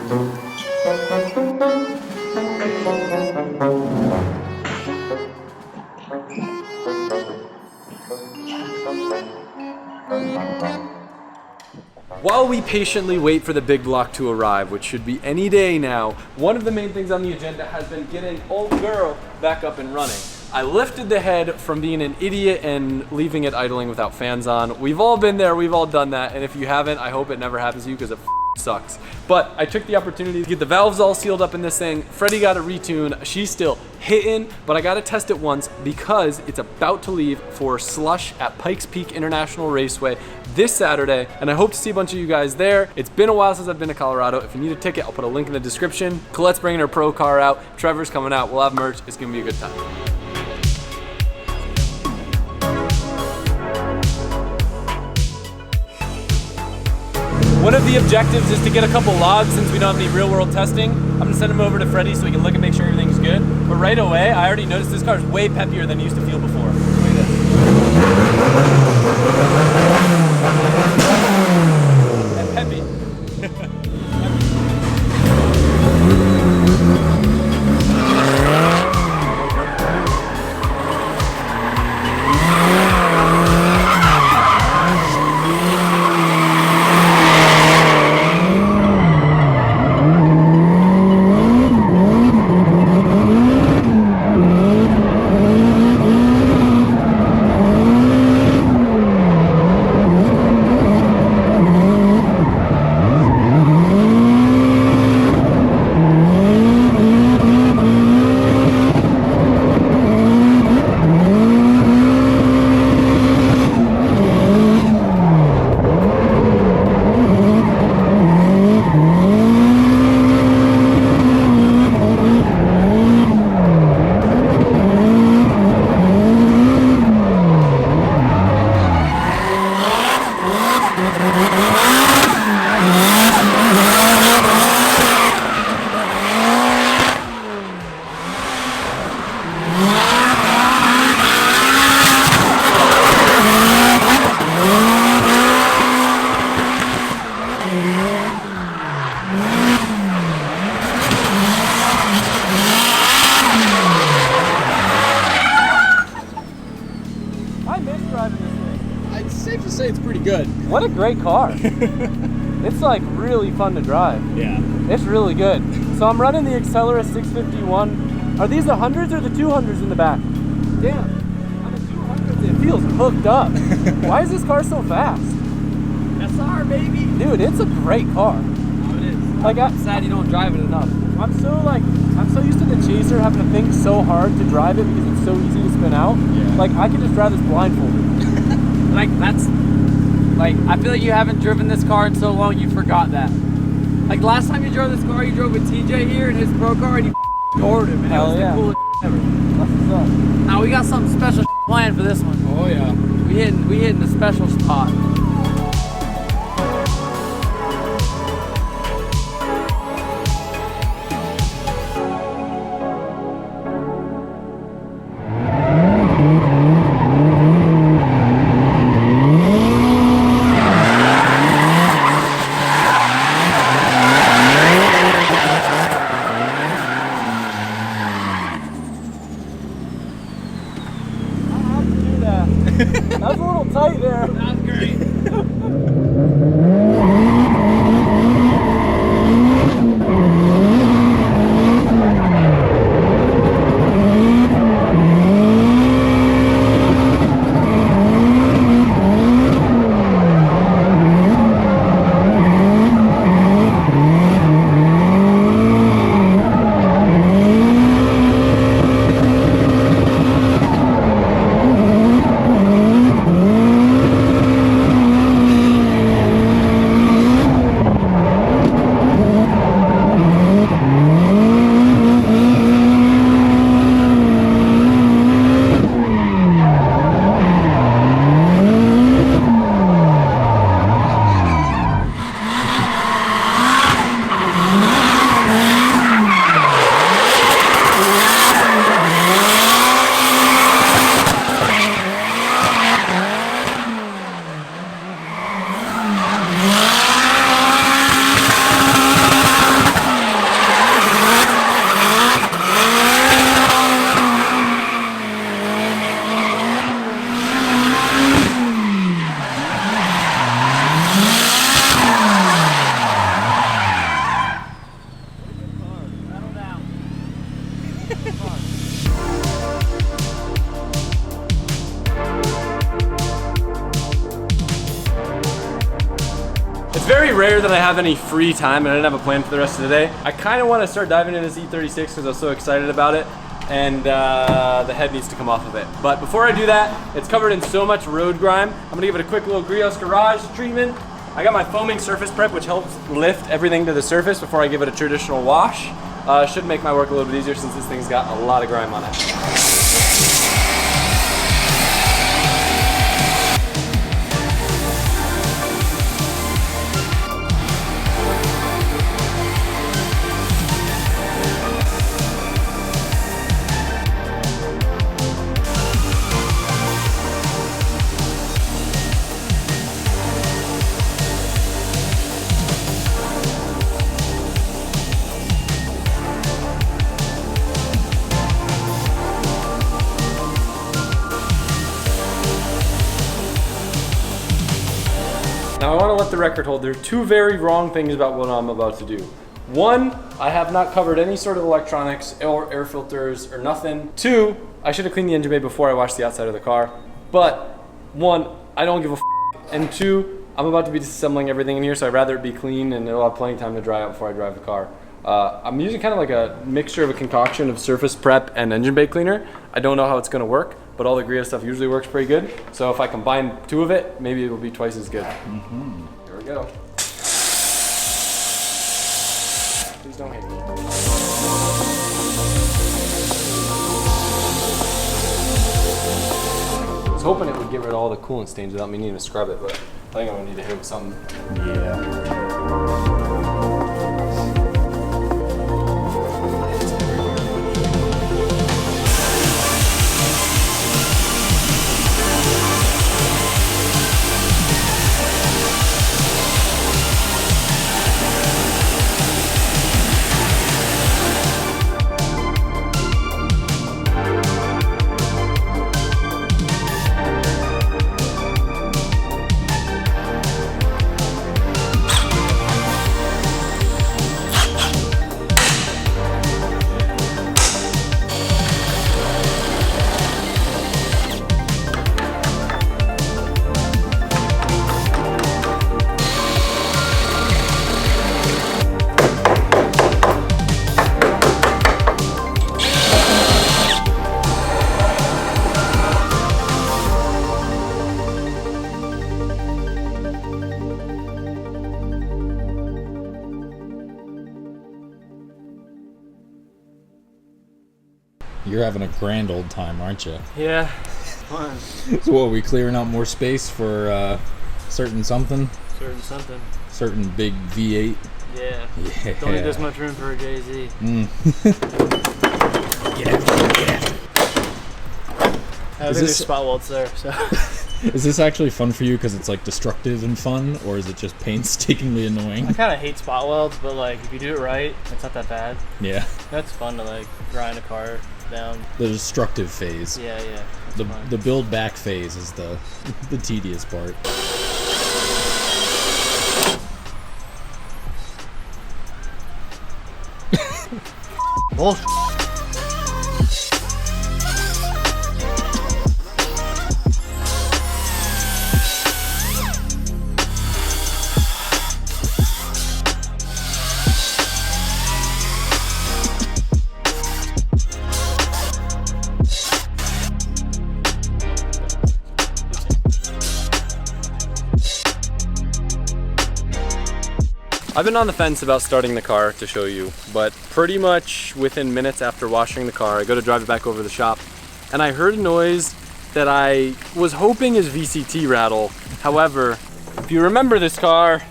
While we patiently wait for the big block to arrive, which should be any day now, one of the main things on the agenda has been getting old girl back up and running. I lifted the head from being an idiot and leaving it idling without fans on. We've all been there, we've all done that, and if you haven't, I hope it never happens to you because it sucks. But I took the opportunity to get the valves all sealed up in this thing. Freddie got a retune. She's still hitting, but I gotta test it once because it's about to leave for Slush at Pikes Peak International Raceway this Saturday, and I hope to see a bunch of you guys there. It's been a while since I've been to Colorado. If you need a ticket, I'll put a link in the description. Colette's bringing her pro car out. Trevor's coming out. We'll have merch. It's gonna be a good time. One of the objectives is to get a couple logs since we don't have any real world testing. I'm gonna send them over to Freddie so he can look and make sure everything's good. But right away, I already noticed this car is way peppier than it used to feel before. Look at this. And peppy. It's safe to say it's pretty good. What a great car. It's like really fun to drive. Yeah. It's really good. So I'm running the Accelera 651. Are these the 100s or the 200s in the back? Damn, on the 200s it feels hooked up. Why is this car so fast? SR, baby. Dude, it's a great car. Oh, it is. Like, I'm sad you don't drive it enough. I'm so used to the Chaser having to think so hard to drive it because it's so easy to spin out. Yeah. Like, I could just drive this blindfolded. I feel like you haven't driven this car in so long you forgot that. Like last time you drove this car, you drove with TJ here in his pro car and you toured him and Hell it was yeah. the coolest ever. That's what's up. Now we got something special planned for this one. Oh yeah. We hitting a special spot. That was a little tight there. That was great. It's very rare that I have any free time and I didn't have a plan for the rest of the day. I kind of want to start diving into this E36 because I was so excited about it, and the head needs to come off of it. But before I do that, it's covered in so much road grime. I'm gonna give it a quick little Griot's Garage treatment. I got my foaming surface prep, which helps lift everything to the surface before I give it a traditional wash. Should make my work a little bit easier since this thing's got a lot of grime on it. Now I want to let the record hold, there are two very wrong things about what I'm about to do. One, I have not covered any sort of electronics or air filters or nothing. Two, I should have cleaned the engine bay before I washed the outside of the car. But one, I don't give a f. And two, I'm about to be disassembling everything in here, so I'd rather it be clean and it'll have plenty of time to dry out before I drive the car. I'm using kind of like a mixture of a concoction of surface prep and engine bay cleaner. I don't know how it's going to work, but all the Griot stuff usually works pretty good. So if I combine two of it, maybe it will be twice as good. Here we go. Please don't hit me. I was hoping it would get rid of all the coolant stains without me needing to scrub it, but I think I'm gonna need to hit it with something. Yeah. You're having a grand old time, aren't you? Yeah. Fun. So what, are we clearing out more space for certain something? Certain something. Certain big V8? Yeah. Yeah. Don't need this much room for a Jay-Z. Yeah. I think there's spot welds there, so. Is this actually fun for you because it's like destructive and fun, or is it just painstakingly annoying? I kind of hate spot welds, but like if you do it right, it's not that bad. Yeah. That's fun to like grind a car down. The destructive phase. Yeah, yeah. The build back phase is the tedious part. Bullshit. I've been on the fence about starting the car to show you, but pretty much within minutes after washing the car, I go to drive it back over to the shop, and I heard a noise that I was hoping is VCT rattle. However, if you remember this car,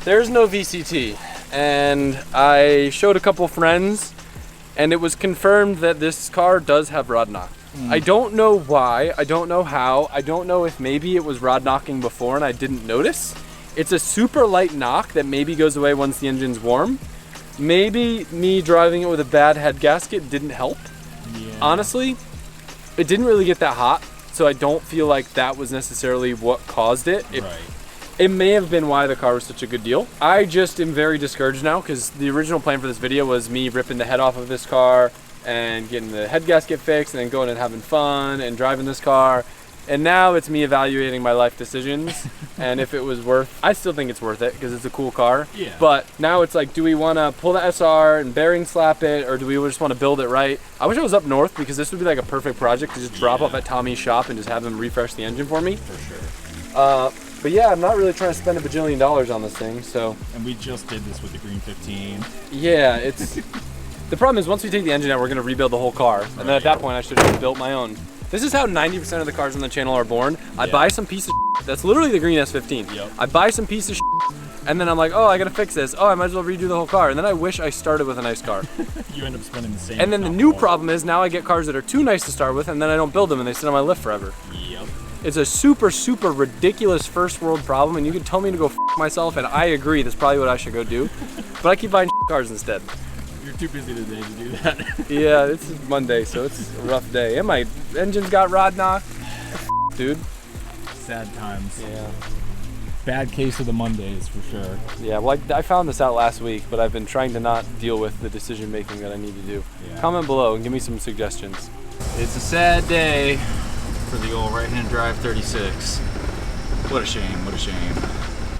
there's no VCT. And I showed a couple friends, and it was confirmed that this car does have rod knock. I don't know why, I don't know how, I don't know if maybe it was rod knocking before and I didn't notice. It's a super light knock that maybe goes away once the engine's warm. Maybe me driving it with a bad head gasket didn't help. Yeah. Honestly, it didn't really get that hot, so I don't feel like that was necessarily what caused it. It may have been why the car was such a good deal. I just am very discouraged now because the original plan for this video was me ripping the head off of this car and getting the head gasket fixed and then going and having fun and driving this car. And now it's me evaluating my life decisions and if it was worth. I still think it's worth it because it's a cool car. Yeah. But now it's like, do we want to pull the SR and bearing slap it, or do we just want to build it right? I wish I was up north because this would be like a perfect project to just drop off at Tommy's shop and just have him refresh the engine for me. For sure. But yeah, I'm not really trying to spend $1 bajillion on this thing, so. And we just did this with the Green 15. Yeah, it's. The problem is once we take the engine out, we're gonna rebuild the whole car. And then at that point, I should have built my own. This is how 90% of the cars on the channel are born. I buy some piece of shit. That's literally the green S15. Yep. I buy some piece of shit, and then I'm like, oh, I gotta fix this. Oh, I might as well redo the whole car. And then I wish I started with a nice car. You end up spending the same. And then the new problem is now I get cars that are too nice to start with, and then I don't build them, and they sit on my lift forever. Yep. It's a super, super ridiculous first world problem, and you can tell me to go f myself, and I agree, that's probably what I should go do. But I keep buying cars instead. You're too busy today to do that. Yeah, it's Monday, so it's a rough day. And my engine's got rod knocked. Dude. Sad times. Yeah. Bad case of the Mondays for sure. Yeah, well, I found this out last week, but I've been trying to not deal with the decision making that I need to do. Yeah. Comment below and give me some suggestions. It's a sad day for the old right-hand drive 36. What a shame, what a shame.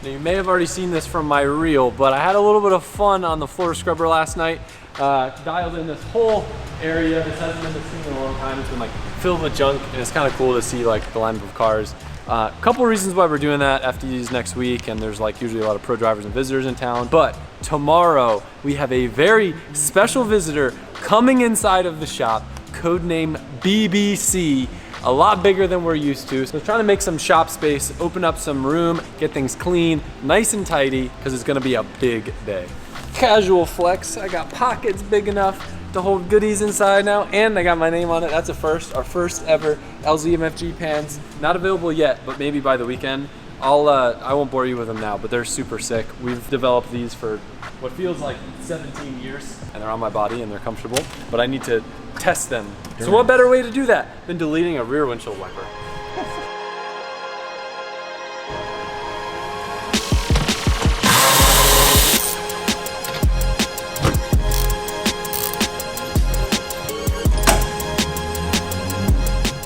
Now, you may have already seen this from my reel, but I had a little bit of fun on the floor scrubber last night. Dialed in this whole area. This hasn't been seen in a long time. It's been like filled with junk, and it's kind of cool to see like the lineup of cars. Couple reasons why we're doing that. FD's next week, and there's like usually a lot of pro drivers and visitors in town. But tomorrow we have a very special visitor coming inside of the shop, codename BBC. A lot bigger than we're used to. So trying to make some shop space, open up some room, get things clean, nice and tidy, because it's gonna be a big day. Casual flex, I got pockets big enough to hold goodies inside now, and I got my name on it. That's a first, our first ever LZMFG pants. Not available yet, but maybe by the weekend. I won't bore you with them now, but they're super sick. We've developed these for what feels like 17 years, and they're on my body and they're comfortable, but I need to test them. So what better way to do that than deleting a rear windshield wiper?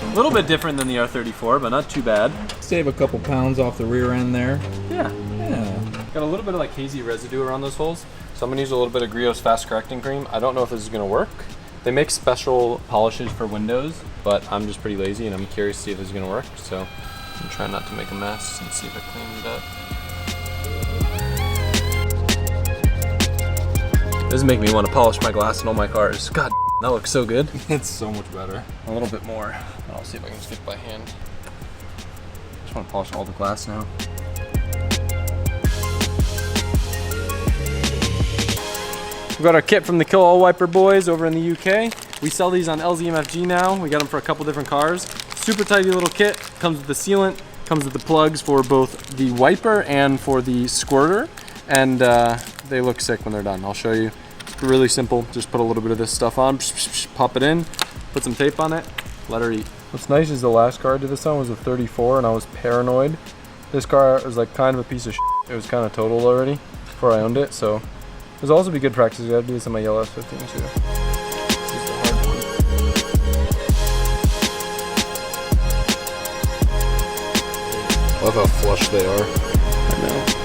A little bit different than the R34, but not too bad. Save a couple pounds off the rear end there. Yeah. Yeah. Got a little bit of like hazy residue around those holes. So I'm gonna use a little bit of Griot's fast correcting cream. I don't know if this is gonna work. They make special polishes for windows, but I'm just pretty lazy and I'm curious to see if this is gonna work. So I'm trying not to make a mess and see if I clean it up. This is making me want to polish my glass in all my cars. God, that looks so good. It's so much better. A little bit more. I'll see if I can just get it by hand. Just want to polish all the glass now. We got our kit from the Kill All Wiper boys over in the UK. We sell these on LZMFG now. We got them for a couple different cars. Super tidy little kit. Comes with the sealant, comes with the plugs for both the wiper and for the squirter. And they look sick when they're done. I'll show you. It's really simple. Just put a little bit of this stuff on, pop it in, put some tape on it, let her eat. What's nice is the last car I did this on was a 34 and I was paranoid. This car was like kind of a piece of shit. It was kind of totaled already before I owned it, so it would also be good practice. I gotta do this on my yellow S15 too. This is the hard one. Love how flush they are. I know.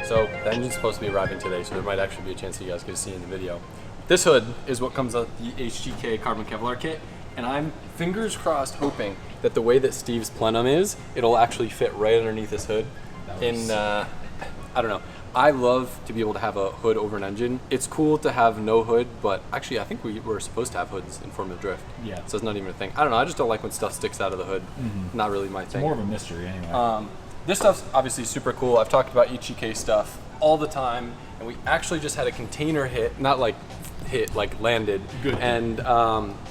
So the engine's supposed to be arriving today, so there might actually be a chance that you guys get to see in the video. This hood is what comes with the HGK carbon Kevlar kit, and I'm fingers crossed hoping that the way that Steve's plenum is, it'll actually fit right underneath this hood. I don't know. I love to be able to have a hood over an engine. It's cool to have no hood, but actually I think we were supposed to have hoods in Formula Drift. Yeah. So it's not even a thing. I don't know, I just don't like when stuff sticks out of the hood. Not really my thing. More of a mystery anyway. This stuff's obviously super cool. I've talked about HGK stuff all the time, and we actually just had a container hit, not like hit, like landed. Good. And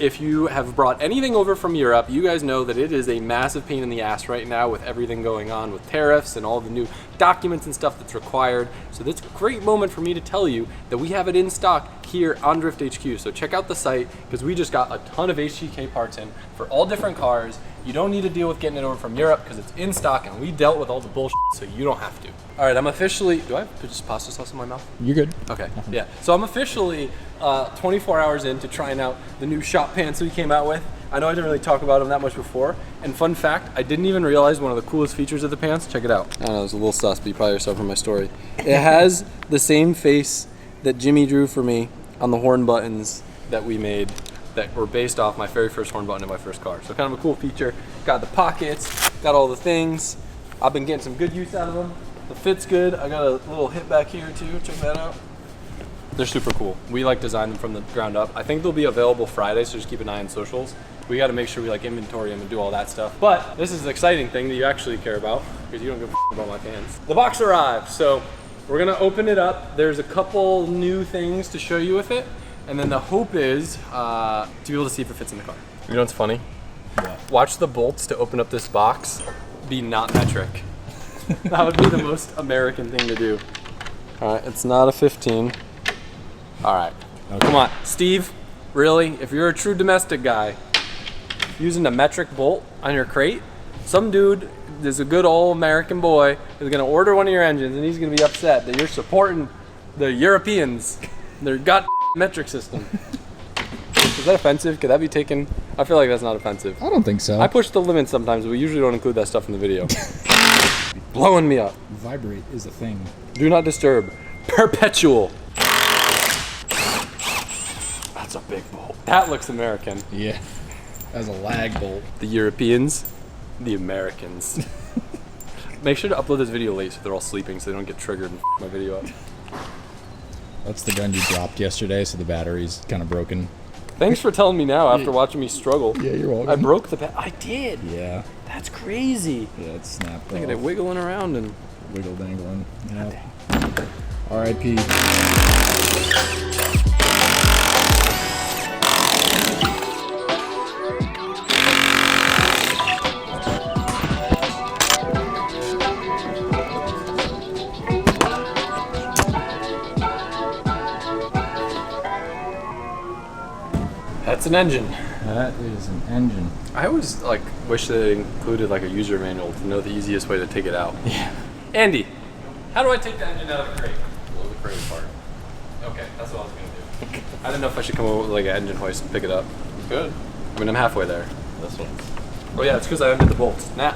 if you have brought anything over from Europe, you guys know that it is a massive pain in the ass right now with everything going on with tariffs and all the new documents and stuff that's required. So that's a great moment for me to tell you that we have it in stock here on Drift HQ. So check out the site, because we just got a ton of HGK parts in for all different cars, You don't need to deal with getting it over from Europe because it's in stock and we dealt with all the bullshit, so you don't have to. All right, I'm officially, do I have just pasta sauce in my mouth? You're good. Okay, yeah. So I'm officially 24 hours into trying out the new shop pants that we came out with. I know I didn't really talk about them that much before. And fun fact, I didn't even realize one of the coolest features of the pants. Check it out. I don't know, it's a little sus, but you probably saw from my story. It has the same face that Jimmy drew for me on the horn buttons that we made that were based off my very first horn button in my first car. So kind of a cool feature. Got the pockets, got all the things. I've been getting some good use out of them. The fit's good. I got a little hip back here too, check that out. They're super cool. We like designed them from the ground up. I think they'll be available Friday, so just keep an eye on socials. We got to make sure we like inventory them and do all that stuff. But this is the exciting thing that you actually care about because you don't give a about my pants. The box arrived, so we're gonna open it up. There's a couple new things to show you with it, and then the hope is to be able to see if it fits in the car. You know what's funny? What? Watch the bolts to open up this box be not metric. That would be the most American thing to do. All right, it's not a 15. All right, Okay. Come on, Steve. Really, if you're a true domestic guy, using a metric bolt on your crate, some dude is a good old American boy is gonna order one of your engines and he's gonna be upset that you're supporting the Europeans, their god metric system. Is that offensive? Could that be taken? I feel like that's not offensive. I don't think so. I push the limit sometimes, but we usually don't include that stuff in the video. Blowing me up. Vibrate is a thing. Do not disturb. Perpetual. That's a big bolt. That looks American. Yeah. As a lag bolt. The Europeans, the Americans. Make sure to upload this video late so they're all sleeping so they don't get triggered and my video up. That's the gun you dropped yesterday, so the battery's kind of broken. Thanks for telling me now after watching me struggle. Yeah, you're welcome. I broke the I did. Yeah. That's crazy. Yeah, it's snapped Look at off. it wiggling around and Wiggle dangling. Yeah. R.I.P. that's an engine. That is an engine. I always like wish they included like a user manual to know the easiest way to take it out. Yeah. Andy, how do I take the engine out of the crate? Blow the crate apart. Okay, that's what I was gonna do. I didn't know if I should come over with like an engine hoist and pick it up. Good. I mean, I'm halfway there. This one's. Oh yeah, it's because I undid the bolts. Nah.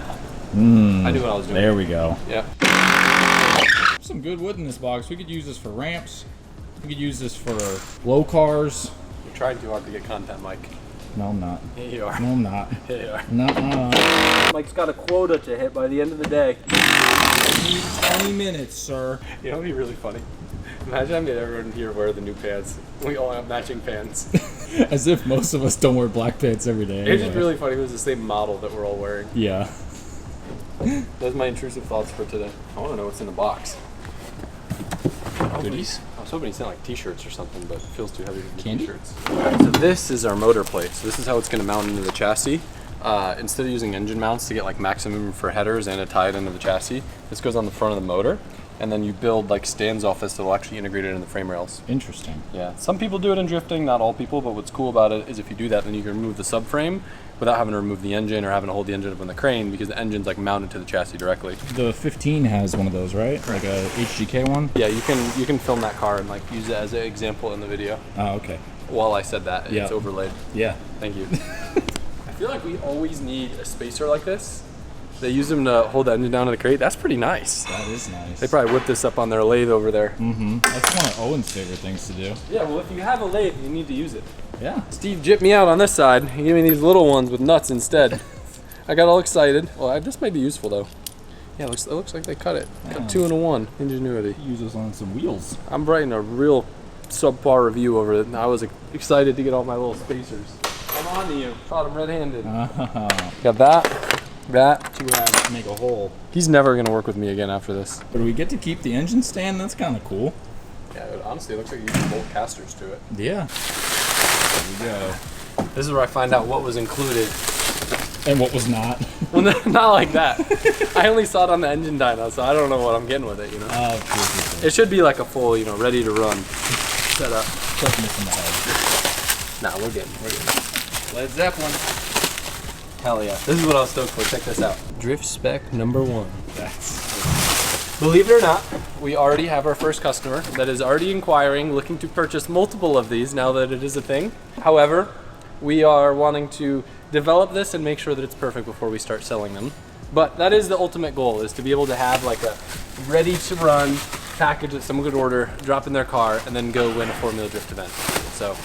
I knew what I was doing. There we go. Yeah. Some good wood in this box. We could use this for ramps. We could use this for low cars. You're trying too hard to get content, Mike. No, I'm not. Here you are. No, I'm not. Here you are. No. Mike's got a quota to hit by the end of the day. 20 minutes, sir. You know what'd be really funny? Imagine having everyone here wear the new pants. We all have matching pants. As if most of us don't wear black pants every day. It's just really funny. It was the same model that we're all wearing. Yeah. Those are my intrusive thoughts for today. I want to know what's in the box. Goodies? I was hoping he sent like t-shirts or something, but it feels too heavy for Candy? t-shirts. So this is our motor plate. So this is how it's going to mount into the chassis. Instead of using engine mounts to get like maximum for headers and to tie it into the chassis, this goes on the front of the motor, and then you build like stands off this that will actually integrate it in the frame rails. Interesting. Yeah, some people do it in drifting, not all people, but what's cool about it is if you do that, then you can remove the subframe without having to remove the engine or having to hold the engine up on the crane because the engine's like mounted to the chassis directly. The 15 has one of those, right? Like a HGK one? Yeah, you can film that car and like use it as an example in the video. Oh, okay. While I said that, Yeah. it's overlaid. Yeah. Thank you. I feel like we always need a spacer like this. They use them to hold the engine down in the crate. That's pretty nice. That is nice. They probably whip this up on their lathe over there. Mm-hmm. That's one of Owen's favorite things to do. Yeah, well, if you have a lathe, you need to use it. Yeah. Steve jipped me out on this side. He gave me these little ones with nuts instead. I got all excited. Well, this might be useful though. Yeah, it looks like they cut it. Cut 2 into 1. Ingenuity. Use this on some wheels. I'm writing a real subpar review over it. I was excited to get all my little spacers. I'm on to you. Caught him red-handed. Got that. Two halves to make a hole. He's never gonna work with me again after this. But we get to keep the engine stand. That's kind of cool. Yeah, it honestly looks like you can bolt casters to it. Yeah. There we go. This is where I find out what was included. And what was not. Well, not like that. I only saw it on the engine dyno, so I don't know what I'm getting with it, you know? True. It should be like a full, ready to run setup. Toughness in the head. Nah, we're good. Led Zeppelin. Hell yeah. This is what I was stoked for. Check this out. Drift spec number 1. Believe it or not, we already have our first customer that is already inquiring, looking to purchase multiple of these now that it is a thing. However, we are wanting to develop this and make sure that it's perfect before we start selling them. But that is the ultimate goal, is to be able to have like a ready to run package that someone could order, drop in their car, and then go win a Formula Drift event. So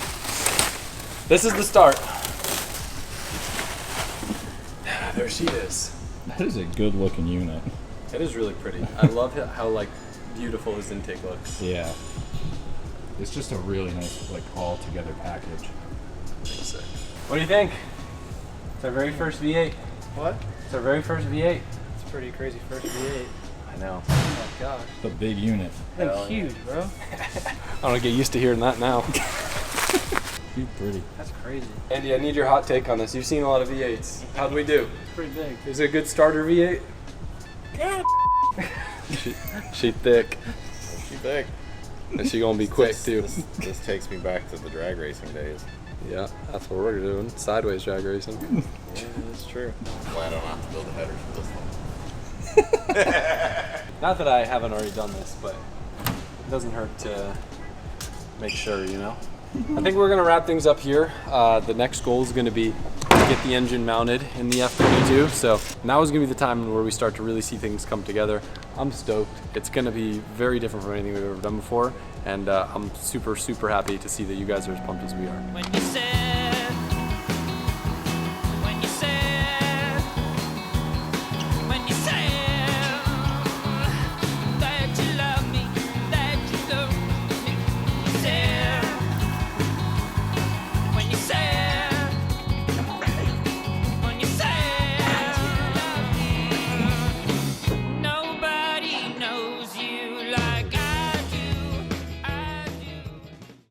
this is the start. There she is. That is a good looking unit. It is really pretty. I love how like beautiful his intake looks. Yeah. It's just a really nice, like, all together package. What do you think? It's our very first V8. What? It's our very first V8. It's pretty crazy first V8. I know. Oh my gosh. The big unit. That's huge, bro. I don't get used to hearing that now. Too pretty. That's crazy. Andy, I need your hot take on this. You've seen a lot of V8s. How'd we do? It's pretty big. Is it a good starter V8? she thick. She big. And she gonna be quick too. This takes me back to the drag racing days. Yeah, that's what we're doing. Sideways drag racing. Yeah, that's true. Why I don't have to build a header for this one. Not that I haven't already done this, but it doesn't hurt to make sure, you know? I think we're gonna wrap things up here. The next goal is gonna be to get the engine mounted in the F-22. So now is gonna be the time where we start to really see things come together. I'm stoked. It's gonna be very different from anything we've ever done before. And I'm super, super happy to see that you guys are as pumped as we are. When you said